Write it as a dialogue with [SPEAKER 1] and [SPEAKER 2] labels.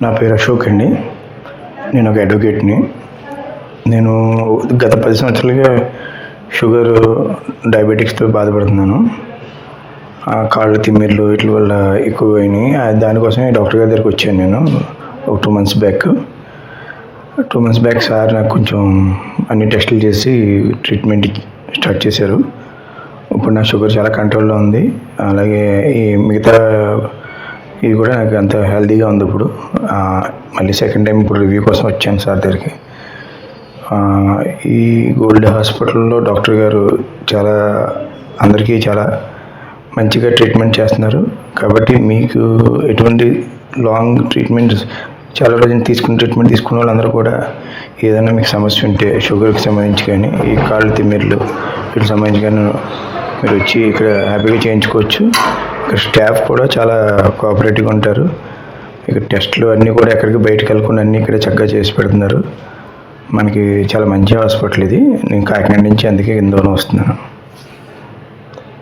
[SPEAKER 1] నా పేరు అశోక్ అండి. నేను ఒక అడ్వకేట్ని. నేను గత 10 సంవత్సరాలుగా షుగర్, డయాబెటిక్స్తో బాధపడుతున్నాను. కాళ్ళు తిమ్మిర్లు వీటి వల్ల ఎక్కువైనాయి. దానికోసమే డాక్టర్ గారి దగ్గరికి వచ్చాను నేను ఒక 2 months back. 2 months back sir నాకు కొంచెం అన్ని టెస్టులు చేసి ట్రీట్మెంట్ స్టార్ట్ చేశారు. ఇప్పుడు నా షుగర్ చాలా కంట్రోల్లో ఉంది. అలాగే ఈ మిగతా ఇది కూడా నాకు అంత హెల్తీగా ఉంది. ఇప్పుడు మళ్ళీ సెకండ్ టైం ఇప్పుడు రివ్యూ కోసం వచ్చాను సార్ దగ్గరికి. ఈ గోల్డ్ హాస్పిటల్లో డాక్టర్ గారు అందరికీ చాలా మంచిగా ట్రీట్మెంట్ చేస్తున్నారు. కాబట్టి మీకు ఎటువంటి లాంగ్ ట్రీట్మెంట్ చాలా రోజులు ట్రీట్మెంట్ తీసుకున్న వాళ్ళందరూ కూడా ఏదైనా మీకు సమస్య ఉంటే షుగర్కి సంబంధించి కానీ, ఈ కాళ్ళు తిమ్మిర్లు వీటికి సంబంధించి కానీ మీరు వచ్చి ఇక్కడ హ్యాపీగా చేయించుకోవచ్చు. ఇక్కడ స్టాఫ్ కూడా చాలా కోఆపరేటివ్గా ఉంటారు. ఇక్కడ టెస్టులు అన్నీ కూడా ఎక్కడికి బయటకు వెళ్ళకుండా అన్నీ ఇక్కడ చక్కగా చేసి పెడుతున్నారు. మనకి చాలా మంచి హాస్పిటల్ ఇది. నేను కాకినాడ నుంచి అందుకే ఇందులో వస్తున్నాను.